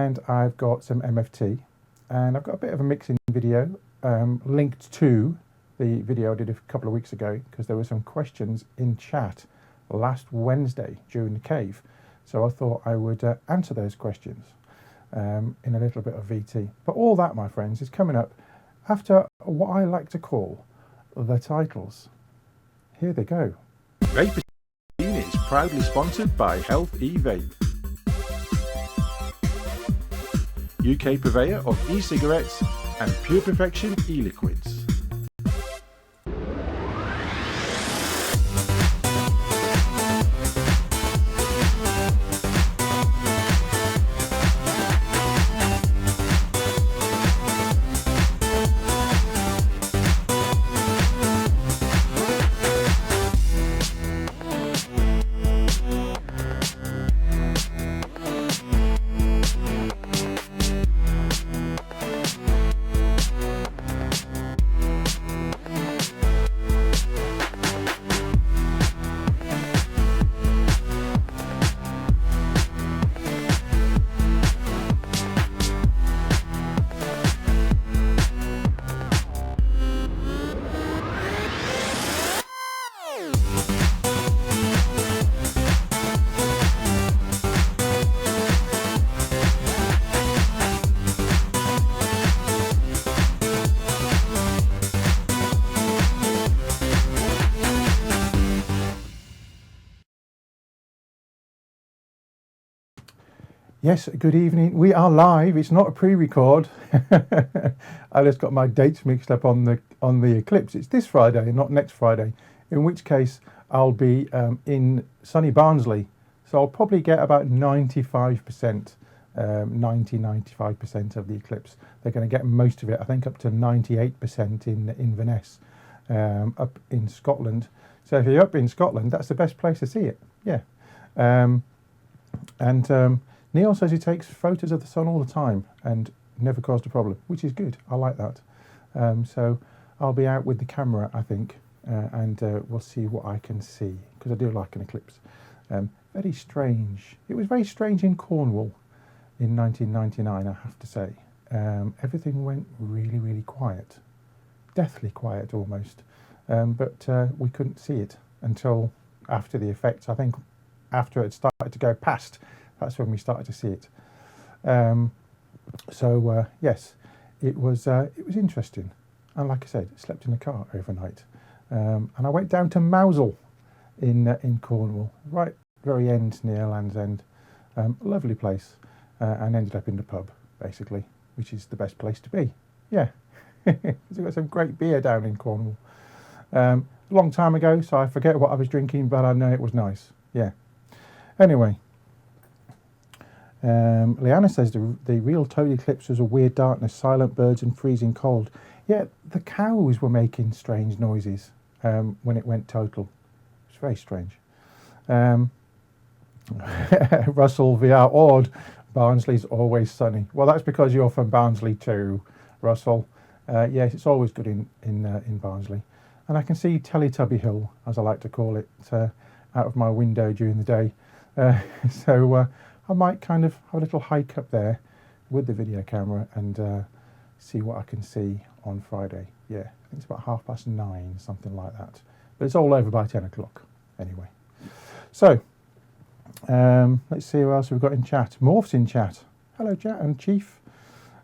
and I've got some MFT, and I've got a bit of a mixing video linked to the video I did a couple of weeks ago, because there were some questions in chat last Wednesday during the cave. So I thought I would answer those questions in a little bit of VT. But all that, my friends, is coming up after what I like to call the titles. Here they go. Vaper Scene is proudly sponsored by Health E-Vape, UK purveyor of e-cigarettes and Pure Perfection e-liquids. Yes, good evening. We are live. It's not a pre-record. I just got my dates mixed up on the Eclipse. It's this Friday, not next Friday, in which case I'll be in sunny Barnsley. So I'll probably get about 95%, 95% of the Eclipse. They're going to get most of it, I think up to 98% in Inverness, up in Scotland. So if you're up in Scotland, that's the best place to see it. Yeah. Neil says he takes photos of the sun all the time and never caused a problem, which is good. I like that. So I'll be out with the camera, I think, and we'll see what I can see, because I do like an eclipse. Very strange. It was very strange in Cornwall in 1999, I have to say. Everything went really, really quiet. Deathly quiet, almost. But we couldn't see it until after the effects. I think after it started to go past, that's when we started to see it. Yes, it was interesting. And like I said, I slept in the car overnight. And I went down to Mousehole in Cornwall, right very end near Land's End. Lovely place. And ended up in the pub, basically, which is the best place to be. Yeah. We've got some great beer down in Cornwall. A long time ago, so I forget what I was drinking, but I know it was nice. Yeah. Anyway. Leanna says the real total eclipse was a weird darkness, silent birds and freezing cold. Yeah, the cows were making strange noises when it went total. It's very strange. Russell VR odd. Barnsley's always sunny. Well, that's because you're from Barnsley too, Russell. Yes, it's always good in Barnsley. And I can see Teletubby Hill, as I like to call it, out of my window during the day. I might kind of have a little hike up there with the video camera and see what I can see on Friday. Yeah, I think it's about 9:30, something like that. But it's all over by 10 o'clock anyway. So, let's see who else we've got in chat. Morph's in chat. Hello, chat, and Chief.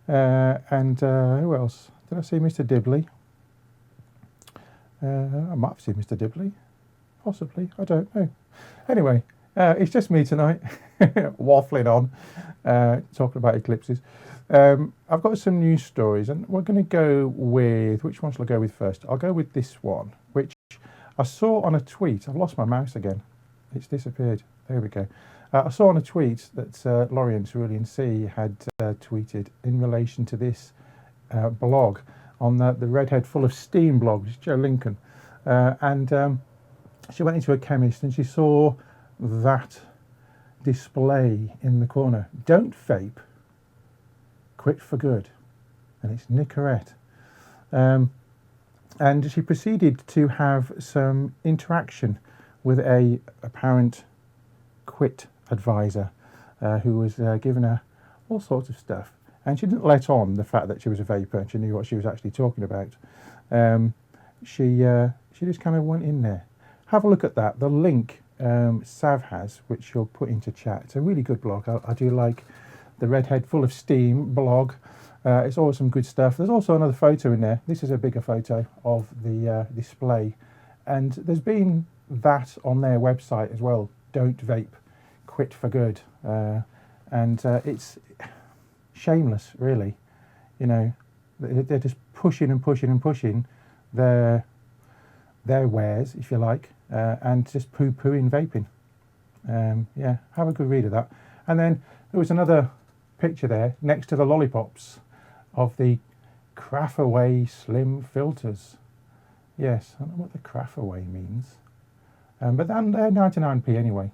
Who else? Did I see Mr. Dibley? I might have seen Mr. Dibley. Possibly. I don't know. Anyway. It's just me tonight, waffling on, talking about eclipses. I've got some news stories, and we're going to go with, which one shall I go with first? I'll go with this one, which I saw on a tweet. I've lost my mouse again. It's disappeared. There we go. I saw on a tweet that Lorient Cerulean C had tweeted in relation to this blog on the Redhead Full of Steam blog, which is Joe Lincoln. She went into a chemist and she saw that display in the corner. Don't vape, quit for good. And it's Nicorette. And she proceeded to have some interaction with a apparent quit advisor who was giving her all sorts of stuff. And she didn't let on the fact that she was a vapor and she knew what she was actually talking about. She just kind of went in there. Have a look at that. The link Sav has, which she'll put into chat. It's a really good blog. I do like the Redhead Full of Steam blog. It's always some good stuff. There's also another photo in there. This is a bigger photo of the display. And there's been that on their website as well. Don't vape, quit for good. It's shameless, really. You know, they're just pushing and pushing and pushing their wares, if you like, and just poo-pooing vaping. Yeah, have a good read of that. And then there was another picture there next to the lollipops of the Craftaway Slim filters. Yes, I don't know what the Craftaway means, but they're 99p anyway.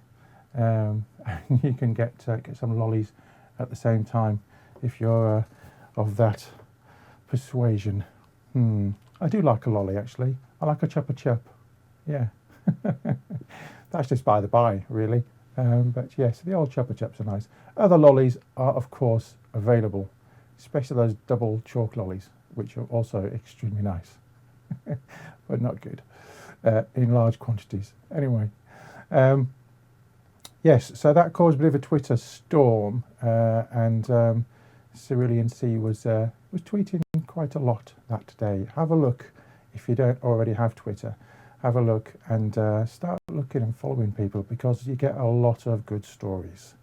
You can get some lollies at the same time if you're of that persuasion. I do like a lolly, actually. I like a chuppa chup. Yeah. That's just by the by, really. But yes, the old chuppa chups are nice. Other lollies are, of course, available, especially those double chalk lollies, which are also extremely nice, but not good in large quantities. Anyway, yes, so that caused a bit of a Twitter storm, and Cerulean C was tweeting quite a lot that day. Have a look if you don't already have Twitter. Have a look and start looking and following people, because you get a lot of good stories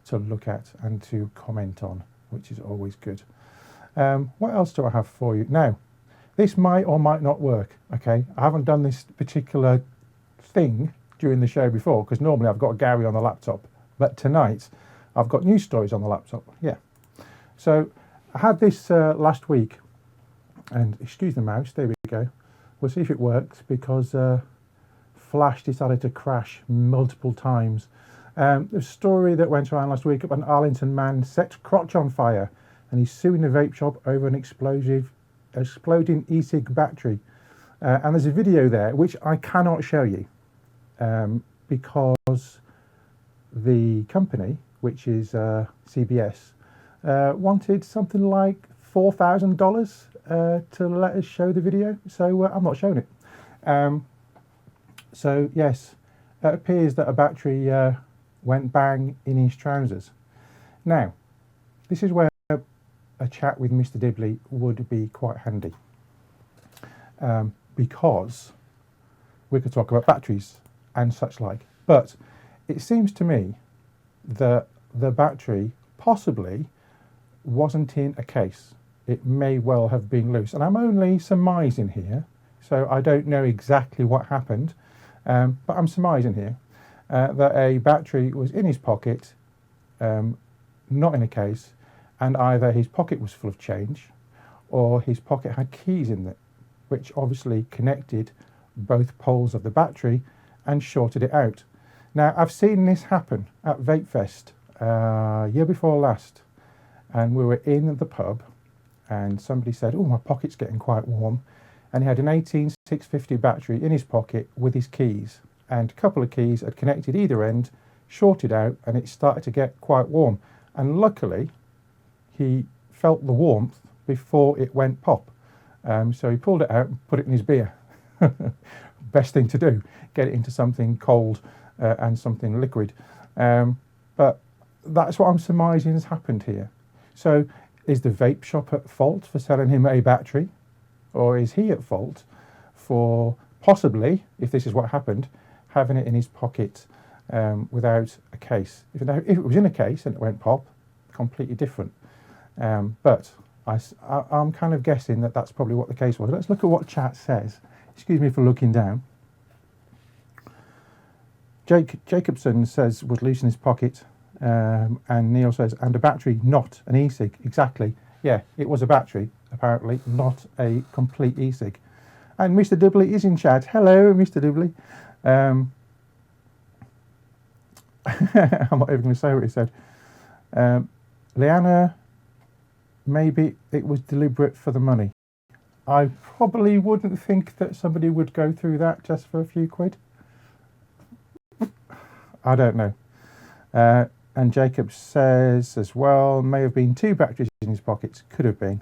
to look at and to comment on, which is always good. What else do I have for you? Now, this might or might not work, okay? I haven't done this particular thing during the show before, because normally I've got Gary on the laptop, but tonight I've got news stories on the laptop. Yeah. So I had this last week, and excuse the mouse, there we go. We'll see if it works, because Flash decided to crash multiple times. There's a story that went around last week of an Arlington man set crotch on fire, and he's suing the vape shop over an exploding e-cig battery. And there's a video there which I cannot show you because the company, which is CBS, wanted something like $4,000 to let us show the video, so I'm not showing it. So yes, it appears that a battery went bang in his trousers. Now, this is where a chat with Mr. Dibley would be quite handy, because we could talk about batteries and such like, but it seems to me that the battery possibly wasn't in a case. It may well have been loose, and I'm only surmising here, so I don't know exactly what happened, but I'm surmising here that a battery was in his pocket, not in a case, and either his pocket was full of change or his pocket had keys in it, which obviously connected both poles of the battery and shorted it out. Now, I've seen this happen at Vape Fest year before last, and we were in the pub, and somebody said, "Oh, my pocket's getting quite warm," and he had an 18650 battery in his pocket with his keys, and a couple of keys had connected either end, shorted out, and it started to get quite warm. And luckily, he felt the warmth before it went pop. So he pulled it out and put it in his beer. Best thing to do, get it into something cold and something liquid. But that's what I'm surmising has happened here. So is the vape shop at fault for selling him a battery? Or is he at fault for possibly, if this is what happened, having it in his pocket without a case? If it was in a case and it went pop, completely different. But I'm kind of guessing that that's probably what the case was. Let's look at what chat says. Excuse me for looking down. Jacobson says was loose in his pocket, and Neil says, and a battery, not an e-cig. Exactly. Yeah, it was a battery, apparently, not a complete e-cig. And Mr. Dibley is in chat. Hello, Mr. Dibley. I'm not even going to say what he said. Leanna, maybe it was deliberate for the money. I probably wouldn't think that somebody would go through that just for a few quid. I don't know. And Jacob says as well, may have been 2 batteries in his pockets, could have been.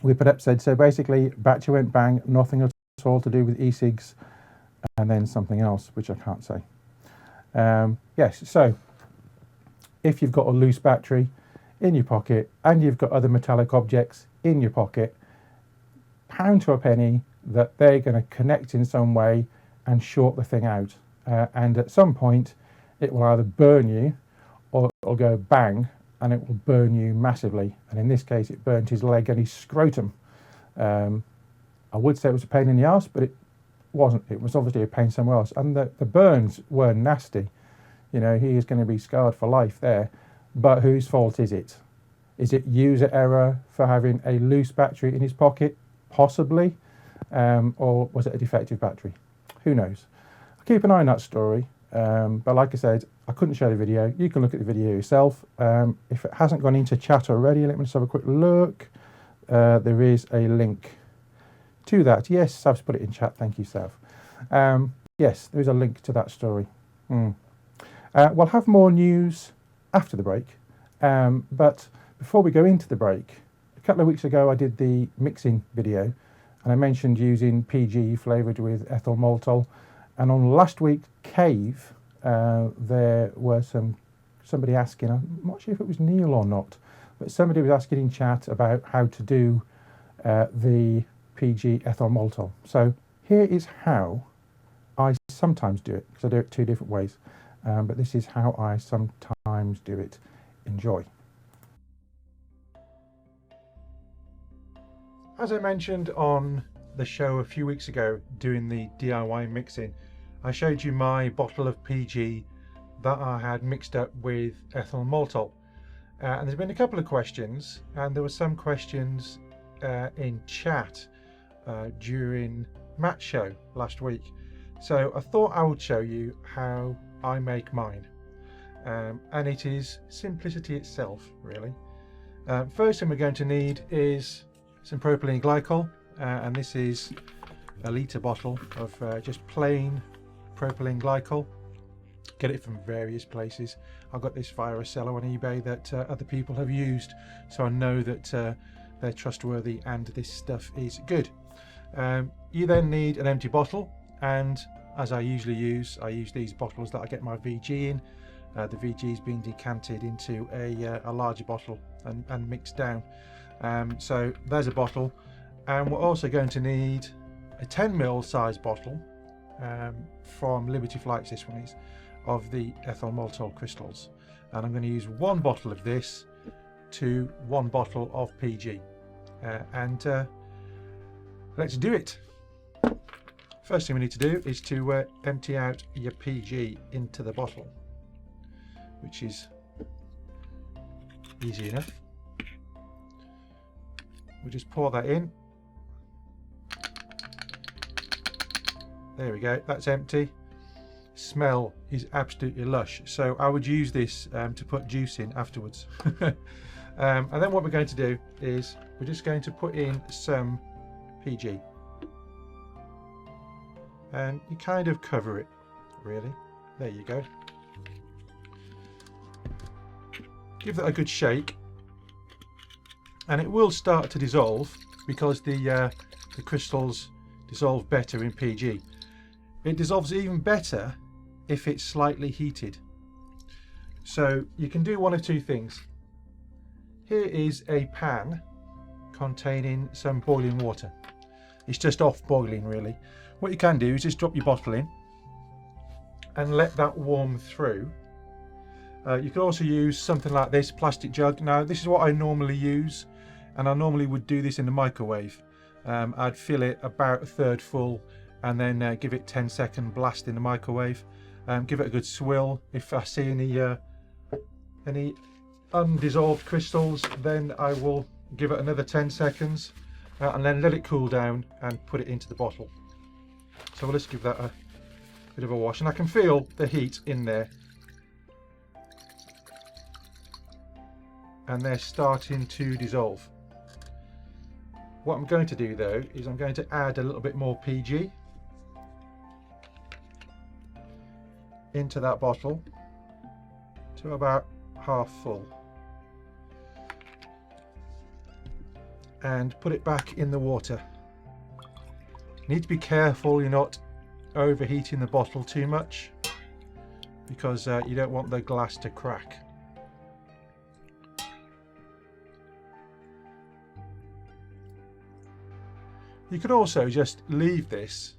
We put up said, so basically battery went bang, nothing at all to do with e-cigs, and then something else, which I can't say. Yes, so if you've got a loose battery in your pocket and you've got other metallic objects in your pocket, pound to a penny that they're going to connect in some way and short the thing out. And at some point, it will either burn you or it'll go bang and it will burn you massively. And in this case, it burnt his leg and his scrotum. I would say it was a pain in the arse, but it wasn't. It was obviously a pain somewhere else. And the burns were nasty. You know, he is going to be scarred for life there. But whose fault is it? Is it user error for having a loose battery in his pocket? Possibly. Or was it a defective battery? Who knows? I'll keep an eye on that story. But like I said, I couldn't show the video. You can look at the video yourself. If it hasn't gone into chat already, let me just have a quick look. There is a link to that. Yes, Sav's put it in chat. Thank you, Sav. Yes, there is a link to that story. We'll have more news after the break. But before we go into the break, a couple of weeks ago I did the mixing video and I mentioned using PG flavoured with ethyl maltol. And on last week's Cave, there were somebody asking, I'm not sure if it was Neil or not, but somebody was asking in chat about how to do the PG ethyl maltol. So here is how I sometimes do it, because I do it 2 different ways. But this is how I sometimes do it. Enjoy. As I mentioned on the show a few weeks ago, doing the DIY mixing, I showed you my bottle of PG that I had mixed up with ethyl maltol. And there's been a couple of questions, and there were some questions in chat during Matt's show last week. So I thought I would show you how I make mine. And it is simplicity itself, really. First thing we're going to need is some propylene glycol, and this is a litre bottle of just plain propylene glycol. Get it from various places. I got this via a seller on eBay that other people have used, so I know that they're trustworthy and this stuff is good. You then need an empty bottle, and as I usually use, I use these bottles that I get my VG in. The VG is being decanted into a larger bottle and mixed down. So there's a bottle, and we're also going to need a 10ml size bottle from Liberty Flights, this one is, of the ethyl maltol crystals. And I'm going to use 1 bottle of this to 1 bottle of PG. Let's do it. First thing we need to do is to empty out your PG into the bottle, which is easy enough. We just pour that in. There we go, that's empty. Smell is absolutely lush, so I would use this to put juice in afterwards. And then what we're going to do is we're just going to put in some PG, and you kind of cover it, really. There you go. Give that a good shake, and it will start to dissolve because the crystals dissolve better in PG. It dissolves even better if it's slightly heated. So you can do one of 2 things. Here is a pan containing some boiling water. It's just off boiling, really. What you can do is just drop your bottle in and let that warm through. You can also use something like this plastic jug. Now this is what I normally use, and I normally would do this in the microwave. I'd fill it about 1/3 full and then give it 10-second blast in the microwave. Give it a good swill. If I see any undissolved crystals, then I will give it another 10 seconds and then let it cool down and put it into the bottle. So let's give that a bit of a wash, and I can feel the heat in there, and they're starting to dissolve. What I'm going to do though is I'm going to add a little bit more PG into that bottle, to about half full. And put it back in the water. You need to be careful you're not overheating the bottle too much, because you don't want the glass to crack. You could also just leave this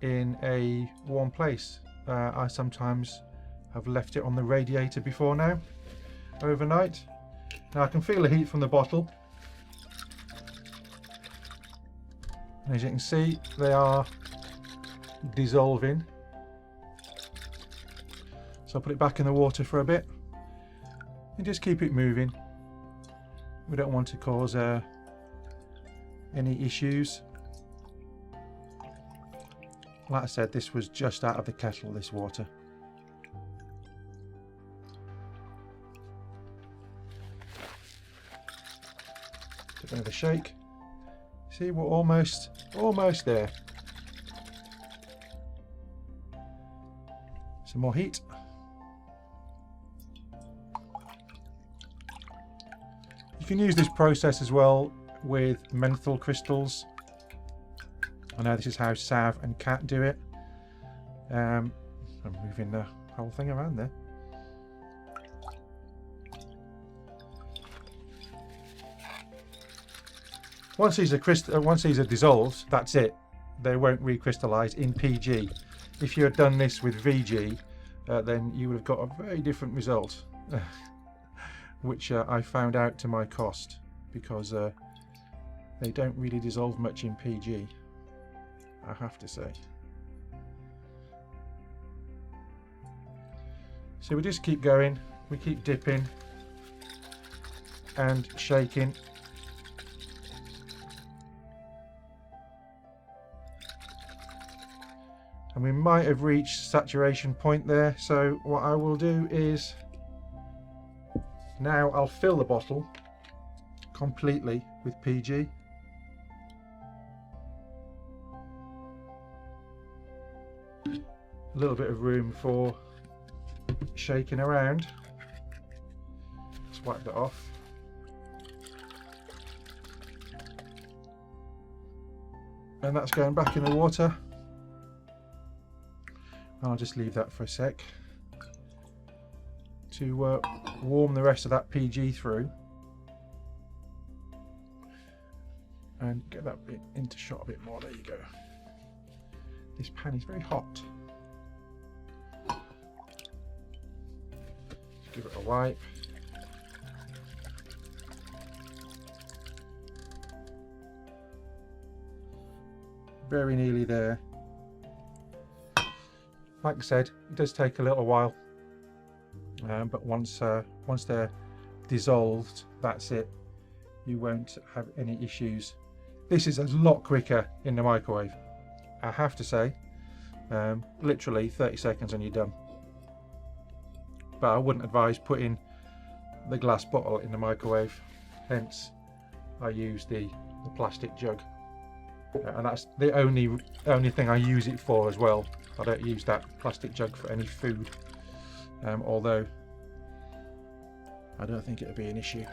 in a warm place. I sometimes have left it on the radiator before now, overnight. Now I can feel the heat from the bottle. And as you can see, they are dissolving. So I'll put it back in the water for a bit and just keep it moving. We don't want to cause any issues. Like I said, this was just out of the kettle, this water. Give it another shake. See, we're almost there. Some more heat. You can use this process as well with menthol crystals. I know this is how Sav and Kat do it. I'm moving the whole thing around there. Once these are dissolved, that's it. They won't recrystallize in PG. If you had done this with VG, then you would have got a very different result, which I found out to my cost, because they don't really dissolve much in PG, I have to say. So we just keep going, we keep dipping and shaking. And we might have reached saturation point there, so what I will do is now I'll fill the bottle completely with PG. A little bit of room for shaking around. Let's wipe that off. And that's going back in the water. I'll just leave that for a sec to warm the rest of that PG through and get that bit into shot a bit more. There you go. This pan is very hot. Just give it a wipe. Very nearly there. Like I said, it does take a little while, but once they're dissolved, that's it. You won't have any issues. This is a lot quicker in the microwave, I have to say. Literally 30 seconds and you're done. But I wouldn't advise putting the glass bottle in the microwave, hence I use the plastic jug. And that's the only thing I use it for as well. I don't use that plastic jug for any food, although I don't think it'll be an issue,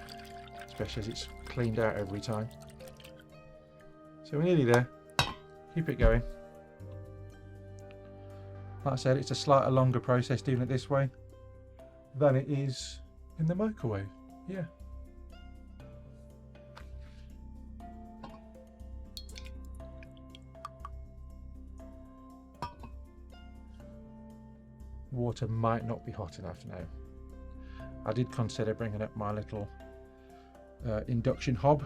especially as it's cleaned out every time. So we're nearly there. Keep it going. Like I said, it's a slightly longer process doing it this way than it is in the microwave. Yeah. Water might not be hot enough now. I did consider bringing up my little induction hob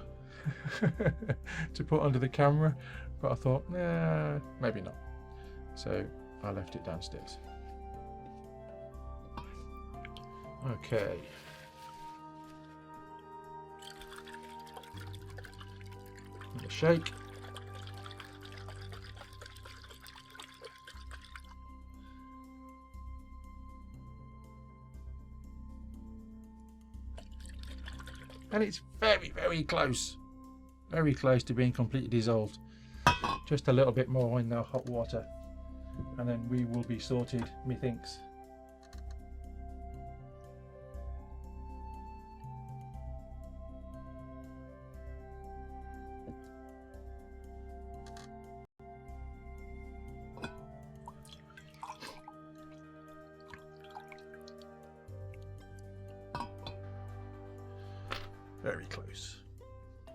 to put under the camera, but I thought, nah, maybe not. So I left it downstairs. Okay. Give it a shake. And it's very, very close to being completely dissolved. Just a little bit more in the hot water and then we will be sorted, methinks. Very close.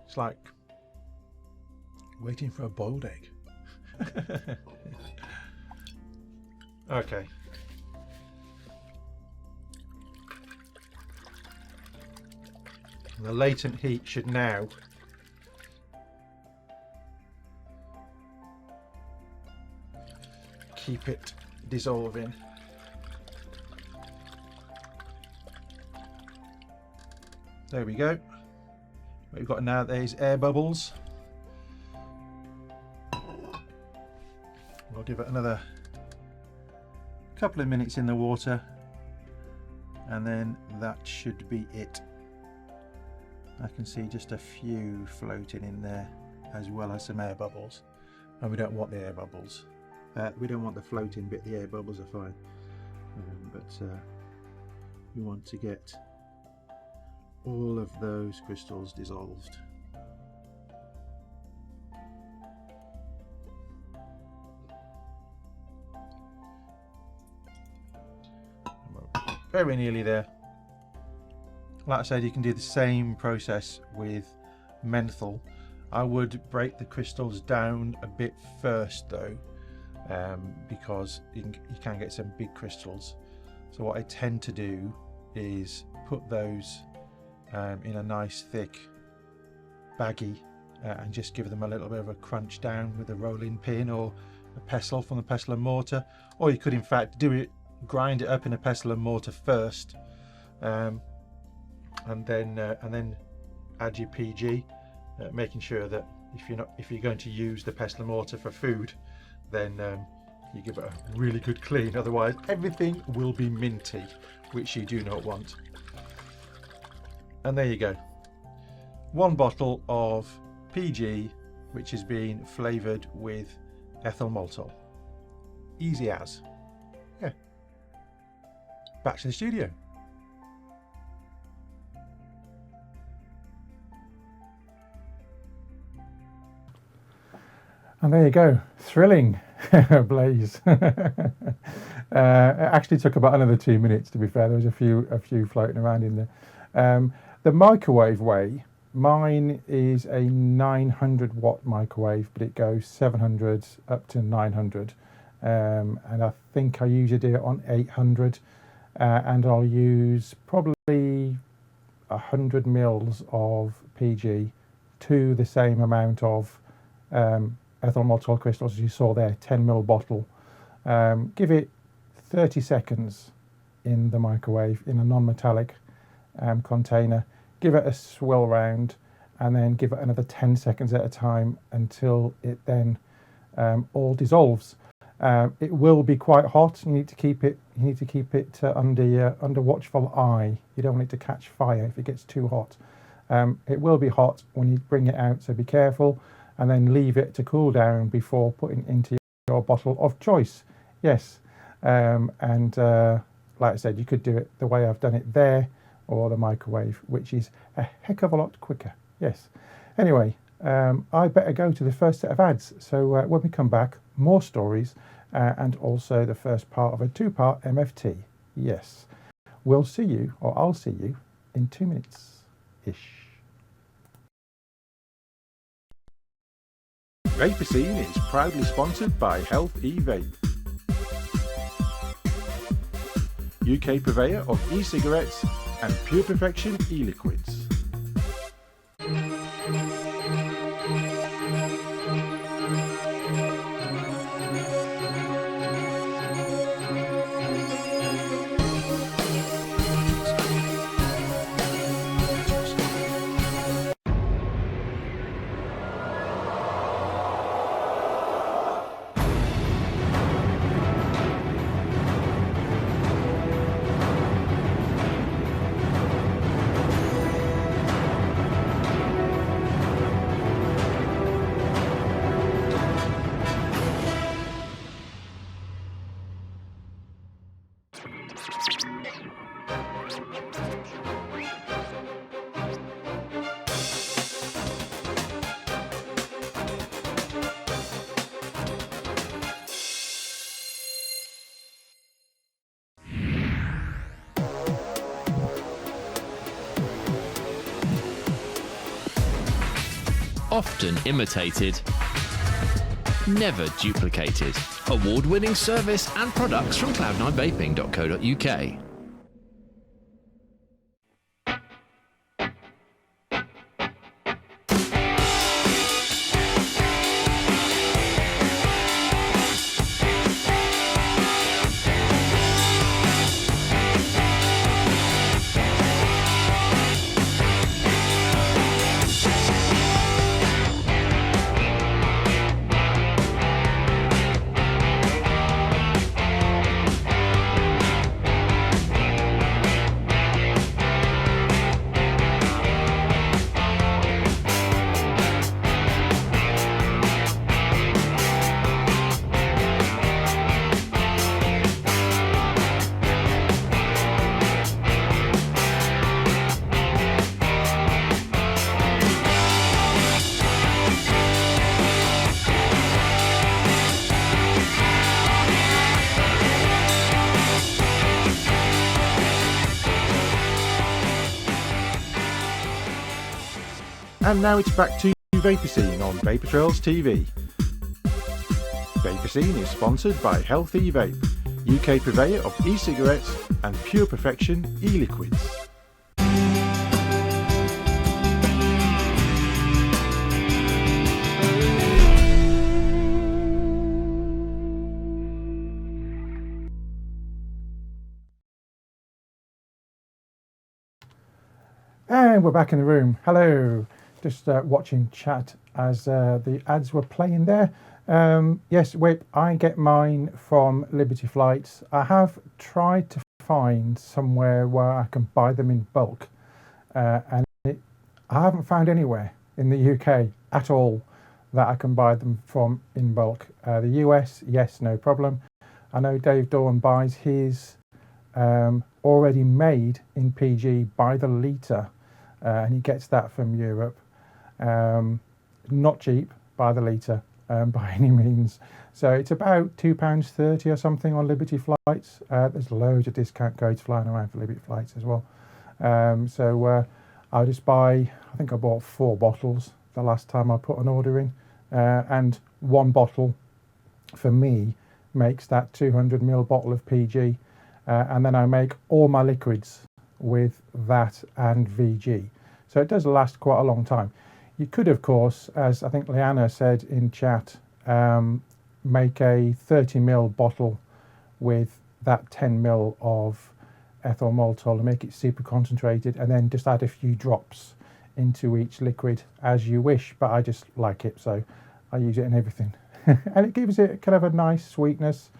It's like waiting for a boiled egg. Okay. The latent heat should now keep it dissolving. There we go. What we've got now, there's air bubbles. We'll give it another couple of minutes in the water, and then that should be it. I can see just a few floating in there, as well as some air bubbles, and we don't want the air bubbles. We don't want the floating bit. The air bubbles are fine, but we want to get all of those crystals dissolved. Very nearly there. Like I said, you can do the same process with menthol. I would break the crystals down a bit first though, because you can get some big crystals. So what I tend to do is put those in a nice thick baggie and just give them a little bit of a crunch down with a rolling pin or a pestle from the pestle and mortar, or you could in fact do it, grind it up in a pestle and mortar first, and then add your PG, making sure that if you're going to use the pestle and mortar for food, then you give it a really good clean, otherwise everything will be minty, which you do not want. And there you go, one bottle of PG which has been flavoured with ethyl maltol. Easy as. Yeah. Back to the studio. And there you go, thrilling blaze. It actually took about another 2 minutes, to be fair. There was a few floating around in there. The microwave way, mine is a 900 watt microwave, but it goes 700 up to 900, and I think I usually do it on 800, and I'll use probably 100 mils of PG to the same amount of ethyl maltol crystals as you saw there, 10 ml bottle. Give it 30 seconds in the microwave in a non-metallic container. Give it a swirl round, and then give it another 10 seconds at a time until it then all dissolves. It will be quite hot. You need to keep it under watchful eye. You don't want it to catch fire if it gets too hot. It will be hot when you bring it out, so be careful, and then leave it to cool down before putting into your bottle of choice. Yes, and like I said, you could do it the way I've done it there, or the microwave, which is a heck of a lot quicker. Yes. Anyway, I better go to the first set of ads. So when we come back, more stories and also the first part of a 2-part MFT. Yes. We'll see you, or I'll see you, in 2 minutes-ish. Vaper Scene is proudly sponsored by Health E-Vape, UK purveyor of e-cigarettes and Pure Perfection e-liquids. often imitated, never duplicated. Award-winning service and products from cloud9vaping.co.uk. And now it's back to Vaper Scene on Vaper Trails TV. Vaper Scene is sponsored by Healthy Vape, UK purveyor of e-cigarettes and Pure Perfection e-liquids. And we're back in the room. Hello. Just watching chat as the ads were playing there. Yes, Whip, I get mine from Liberty Flights. I have tried to find somewhere where I can buy them in bulk, and I haven't found anywhere in the UK at all that I can buy them from in bulk. The US, yes, no problem. I know Dave Dawn buys his already made in PG by the litre, and he gets that from Europe. Not cheap by the litre by any means. So it's about £2.30 or something on Liberty Flights. There's loads of discount codes flying around for Liberty Flights as well. So I'll just buy, I think I bought 4 bottles the last time I put an order in. And 1 bottle for me makes that 200ml bottle of PG. And then I make all my liquids with that and VG. So it does last quite a long time. You could, of course, as I think Leanna said in chat, make a 30ml bottle with that 10ml of ethyl maltol and make it super concentrated, and then just add a few drops into each liquid as you wish. But I just like it, so I use it in everything. And it gives it kind of a nice sweetness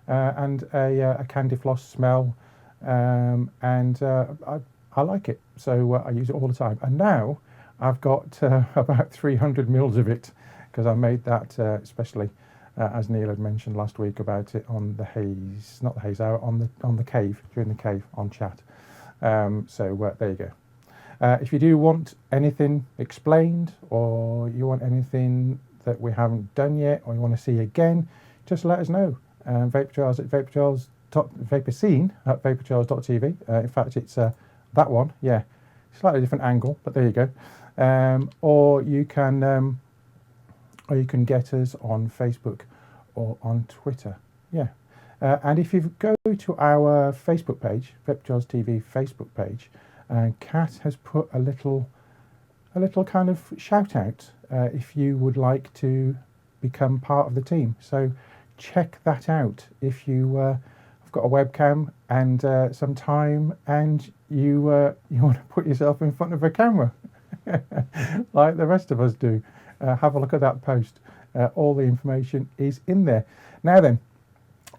and a candy floss smell, and I like it. So I use it all the time. And now I've got about 300ml of it, because I made that especially, as Neil had mentioned last week about it on the haze, not the haze hour, on the cave, during the cave on chat. So there you go. If you do want anything explained, or you want anything that we haven't done yet, or you want to see again, just let us know. Vapor Trails at Vaper Scene at vaportrails.tv. In fact, it's that one, yeah, slightly different angle, but there you go. Or you can get us on Facebook or on Twitter. Yeah. And if you go to our Facebook page, Vapor Trails TV Facebook page, Kat has put a little kind of shout out if you would like to become part of the team. So check that out if you have got a webcam and some time, and you want to put yourself in front of a camera like the rest of us do. Have a look at that post. All the information is in there. Now then,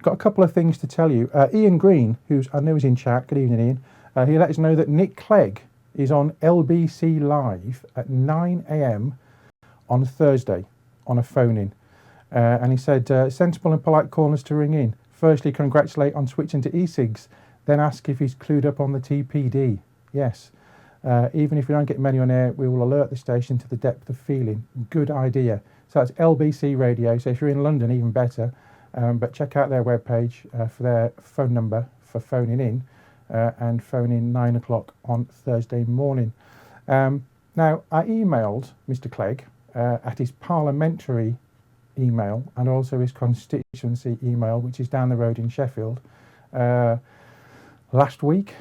got a couple of things to tell you. Ian Green, who's I know is in chat, good evening Ian, he let us know that Nick Clegg is on LBC Live at 9 AM on Thursday on a phone-in. And he said, sensible and polite corners to ring in. Firstly, congratulate on switching to e-cigs, then ask if he's clued up on the TPD. Yes. Even if we don't get many on air, we will alert the station to the depth of feeling. Good idea. So that's LBC Radio. So if you're in London, even better. But check out their webpage for their phone number for phoning in, and phone in 9 o'clock on Thursday morning. Now, I emailed Mr. Clegg at his parliamentary email and also his constituency email, which is down the road in Sheffield, last week.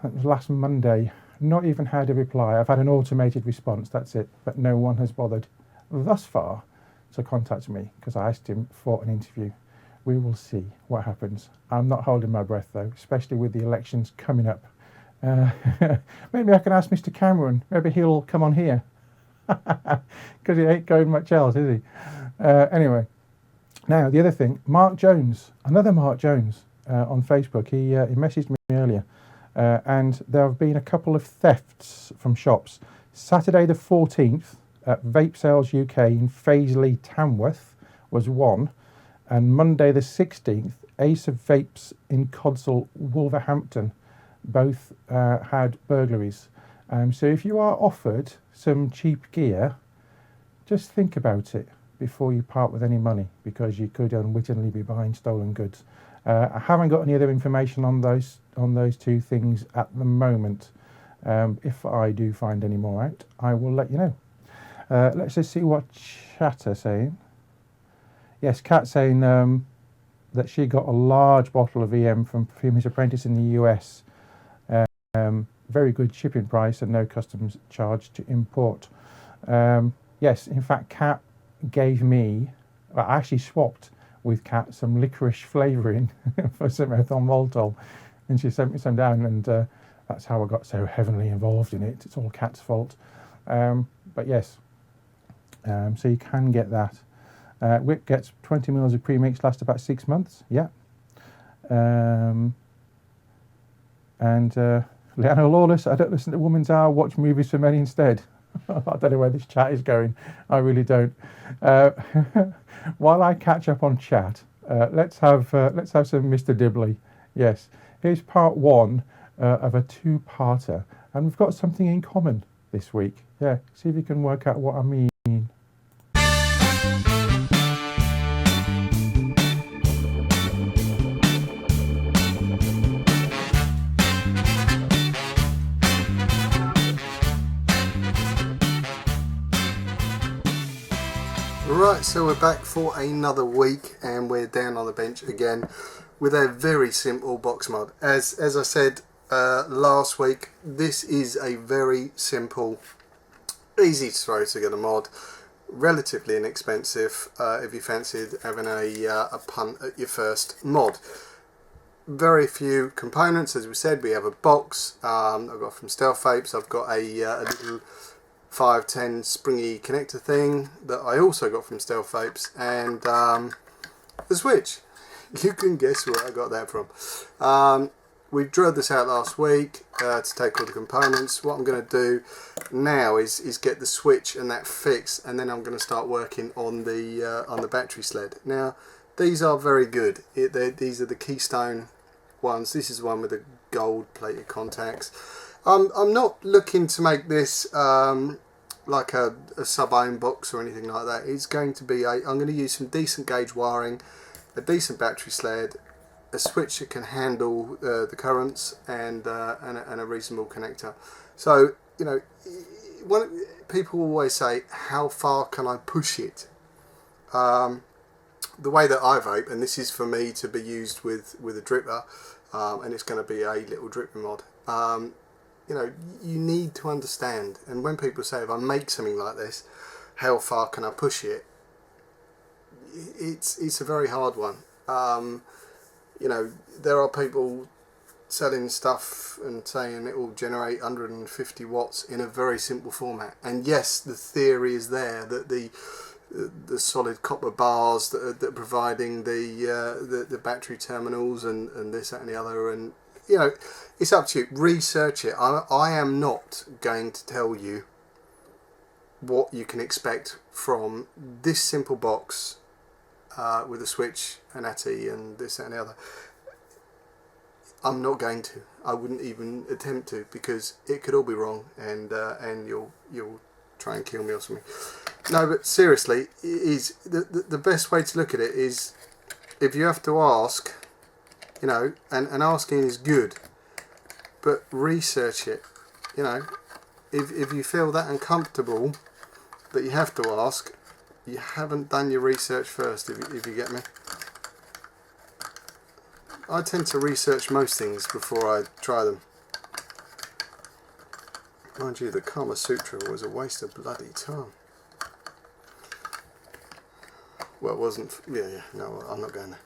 It was last Monday. Not even had a reply. I've had an automated response, that's it. But no one has bothered thus far to contact me because I asked him for an interview. We will see what happens. I'm not holding my breath though, especially with the elections coming up. Maybe I can ask Mr. Cameron. Maybe he'll come on here because he ain't going much else, is he? Anyway, now the other thing, Mark Jones, another Mark Jones on Facebook. He messaged me earlier. And there have been a couple of thefts from shops. Saturday the 14th at Vape Sales UK in Faisley, Tamworth was one. And Monday the 16th, Ace of Vapes in Codsall, Wolverhampton, both had burglaries. So if you are offered some cheap gear, just think about it before you part with any money, because you could unwittingly be buying stolen goods. I haven't got any other information on those two things at the moment. If I do find any more out, I will let you know. Let's just see what chat are saying. Yes, Kat saying that she got a large bottle of EM from Perfumist Apprentice in the US. Very good shipping price and no customs charge to import. Yes, in fact, Kat gave me, well, I actually swapped with Kat some licorice flavouring for some ethyl maltol, and she sent me some down, and that's how I got so heavily involved in it. It's all Kat's fault. But yes, so you can get that. Whip gets 20 mils of premix, lasts about 6 months. Yeah. And Leanna Lawless, I don't listen to Woman's Hour, watch movies for men instead. I don't know where this chat is going. I really don't. While I catch up on chat, let's have some Mr. Dibley. Yes, here's part one of a two-parter, and we've got something in common this week. Yeah, see if you can work out what I mean. Right, so we're back for another week, and we're down on the bench again with a very simple box mod. As I said last week, this is a very simple, easy to throw together mod, relatively inexpensive if you fancied having a punt at your first mod. Very few components, as we said. We have a box. I've got from Stealth Vapes. I've got a little 510 springy connector thing that I also got from Stealth Vapes, and the switch. You can guess where I got that from. We drilled this out last week to take all the components. What I'm going to do now is get the switch and that fixed, and then I'm going to start working on the battery sled. Now these are very good. These are the Keystone ones. This is the one with the gold plated contacts. I'm not looking to make this like a sub-ohm box or anything like that. It's going to be I'm going to use some decent gauge wiring, a decent battery sled, a switch that can handle the currents, and a reasonable connector. So, you know, people always say, how far can I push it? The way that I vape, and this is for me to be used with a dripper, and it's going to be a little dripper mod. You know, you need to understand, and when people say, if I make something like this, how far can I push it? It's a very hard one. You know, there are people selling stuff and saying it will generate 150 watts in a very simple format. And yes, the theory is there that the solid copper bars that are providing the battery terminals and this, that and the other, and you know, it's up to you. Research it. I am not going to tell you what you can expect from this simple box with a switch, an ATI, and this, that, and the other. I'm not going to. I wouldn't even attempt to, because it could all be wrong, and you'll try and kill me or something. No, but seriously, is the best way to look at it is, if you have to ask, you know, and asking is good, but research it. You know, if you feel that uncomfortable, that you have to ask, you haven't done your research first, if you get me. I tend to research most things before I try them. Mind you, the Kama Sutra was a waste of bloody time. Well, it wasn't. Yeah, no, I'm not going there.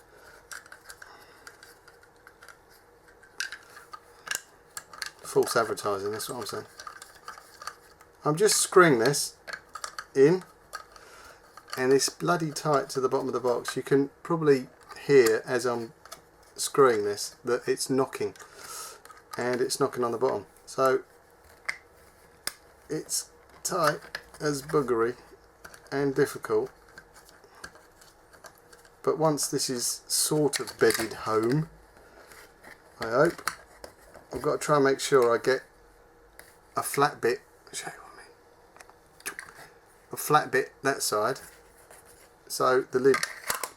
False advertising, that's what I'm saying. I'm just screwing this in, and it's bloody tight to the bottom of the box. You can probably hear as I'm screwing this that it's knocking, and it's knocking on the bottom. So it's tight as boogery and difficult. But once this is sort of bedded home, I hope, I've got to try and make sure I get a flat bit. Show you what I mean. A flat bit that side, so the lid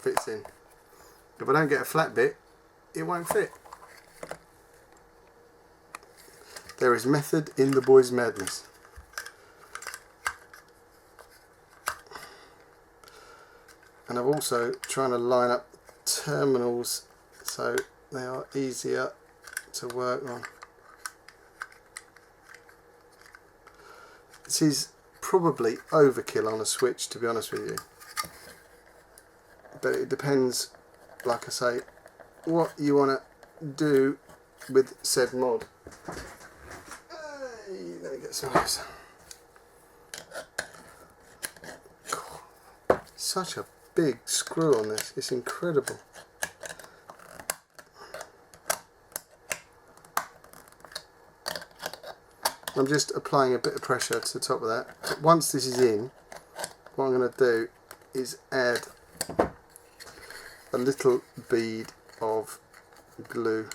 fits in. If I don't get a flat bit, it won't fit. There is method in the boy's madness. And I'm also trying to line up terminals so they are easier to work on. This is probably overkill on a switch, to be honest with you, but it depends, like I say, what you want to do with said mod. Hey, let me get some of this. Such a big screw on this, it's incredible. I'm just applying a bit of pressure to the top of that. But once this is in, what I'm going to do is add a little bead of glue,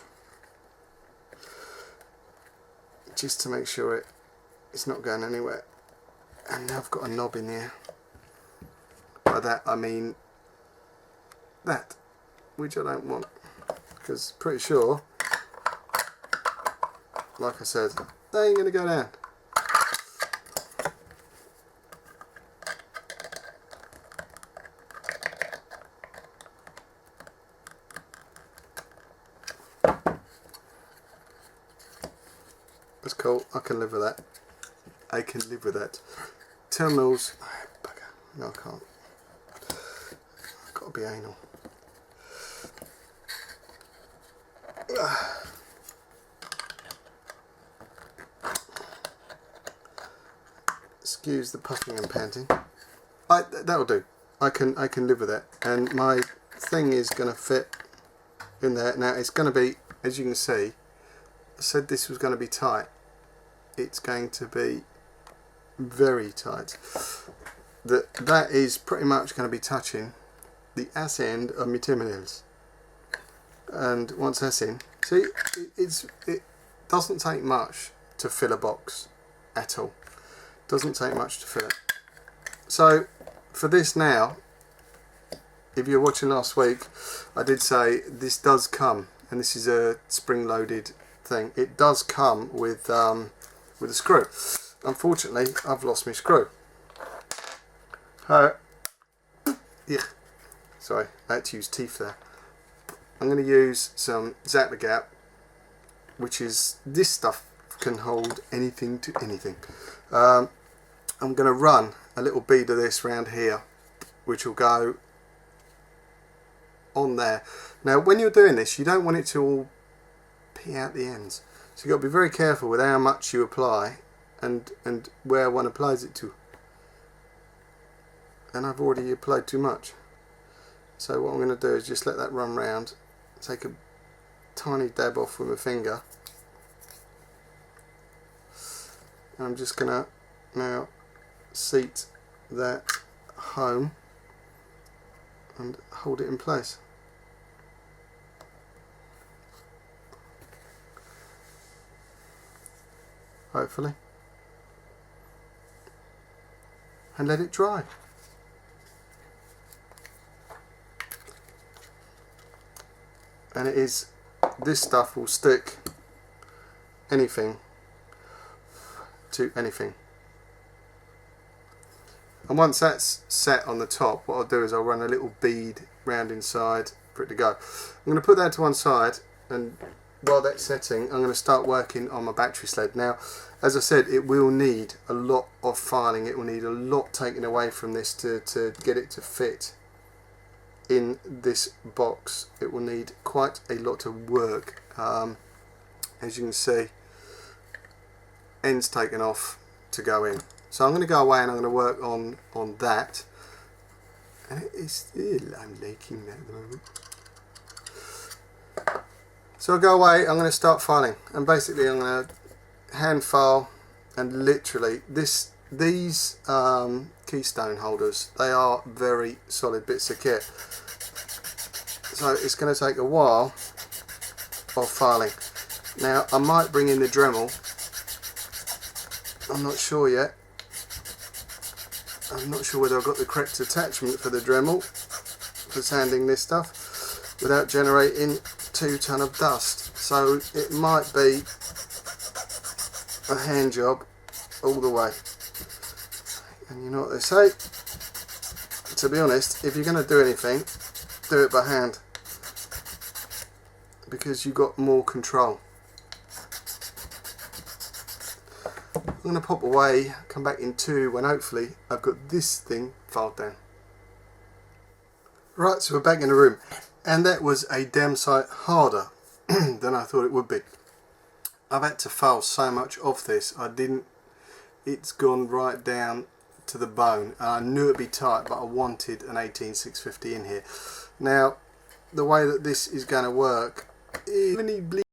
just to make sure it's not going anywhere. And now I've got a knob in here. By that I mean that, which I don't want, because pretty sure, like I said, they ain't going to go down. That's cool, I can live with that. I can live with that. Terminals, oh, bugger. No, I can't. I've got to be anal. Excuse the puffing and panting. That'll do. I can live with that. And my thing is going to fit in there. Now it's going to be, as you can see, I said this was going to be tight. It's going to be very tight. That is pretty much going to be touching the ass end of my terminals. And once that's in, see, it doesn't take much to fill a box at all. Doesn't take much to fill it. So for this now, if you're watching last week, I did say this does come, and this is a spring-loaded thing. It does come with a screw. Unfortunately, I've lost my screw. Yeah. Sorry, I had to use teeth there. I'm going to use some Zapper Gap, which is, this stuff can hold anything to anything. I'm going to run a little bead of this round here, which will go on there. Now when you're doing this, you don't want it to all pee out the ends, so you've got to be very careful with how much you apply and where one applies it to. And I've already applied too much, so what I'm going to do is just let that run round, take a tiny dab off with my finger, and I'm just going to now seat that home and hold it in place. Hopefully. And let it dry. And it is, this stuff will stick anything to anything. And once that's set on the top, what I'll do is I'll run a little bead round inside for it to go. I'm going to put that to one side, and while that's setting, I'm going to start working on my battery sled. Now, as I said, it will need a lot of filing. It will need a lot taken away from this to get it to fit in this box. It will need quite a lot of work. As you can see, ends taken off to go in. So I'm going to go away and I'm going to work on that. And it is still, I'm liking that at the moment. So I'll go away, I'm going to start filing, and basically I'm going to hand file, and literally these keystone holders, they are very solid bits of kit. So it's going to take a while of filing. Now I might bring in the Dremel, I'm not sure yet. I'm not sure whether I've got the correct attachment for the Dremel for sanding this stuff without generating 2 ton of dust. So it might be a hand job all the way. And you know what they say? To be honest, if you're going to do anything, do it by hand, because you've got more control. I'm going to pop away, come back in 2 when hopefully I've got this thing filed down. Right, so we're back in the room, and that was a damn sight harder than I thought it would be. I've had to file so much of this, it's gone right down to the bone. I knew it'd be tight, but I wanted an 18650 in here. Now, the way that this is going to work, any bleeding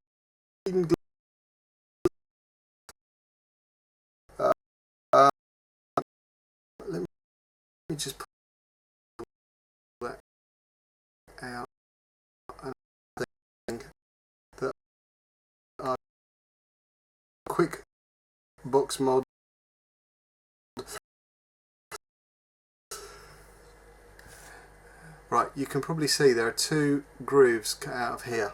let me just pull that out, and I think that quick box mod right, you can probably see there are 2 grooves cut out of here.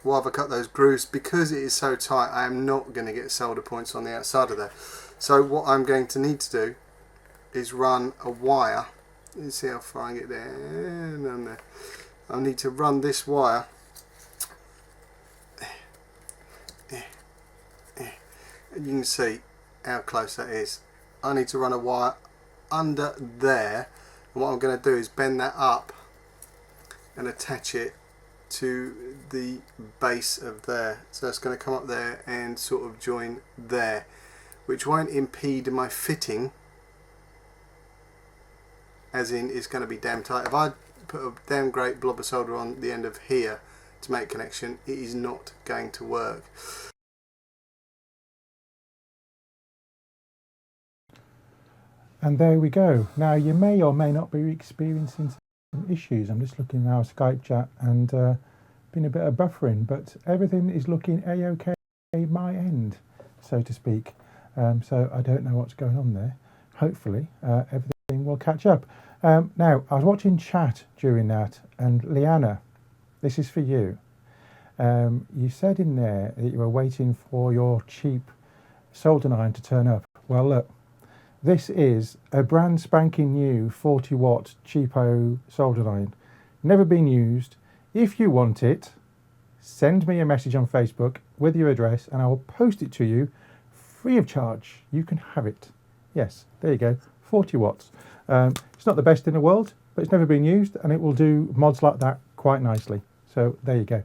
Why have I cut those grooves? Because it is so tight, I am not going to get solder points on the outside of there. So what I'm going to need to do is run a wire. You see how far I get there, and there. I need to run this wire and you can see how close that is. I need to run a wire under there, and what I'm going to do is bend that up and attach it to the base of there. So it's going to come up there and sort of join there, which won't impede my fitting, as in it's going to be damn tight. If I put a damn great blob of solder on the end of here to make connection, it is not going to work. And there we go. Now you may or may not be experiencing some issues. I'm just looking at our Skype chat, and been a bit of buffering, but everything is looking a-okay my end, so to speak. So I don't know what's going on there. Hopefully everything will catch up. Now I was watching chat during that, and Leanna, this is for you. You said in there that you were waiting for your cheap soldering iron to turn up. Well, look, this is a brand spanking new 40 watt cheapo soldering iron, never been used. If you want it, send me a message on Facebook with your address and I will post it to you free of charge. You can have it. Yes, there you go, 40 watts. It's not the best in the world, but it's never been used, and it will do mods like that quite nicely. So there you go.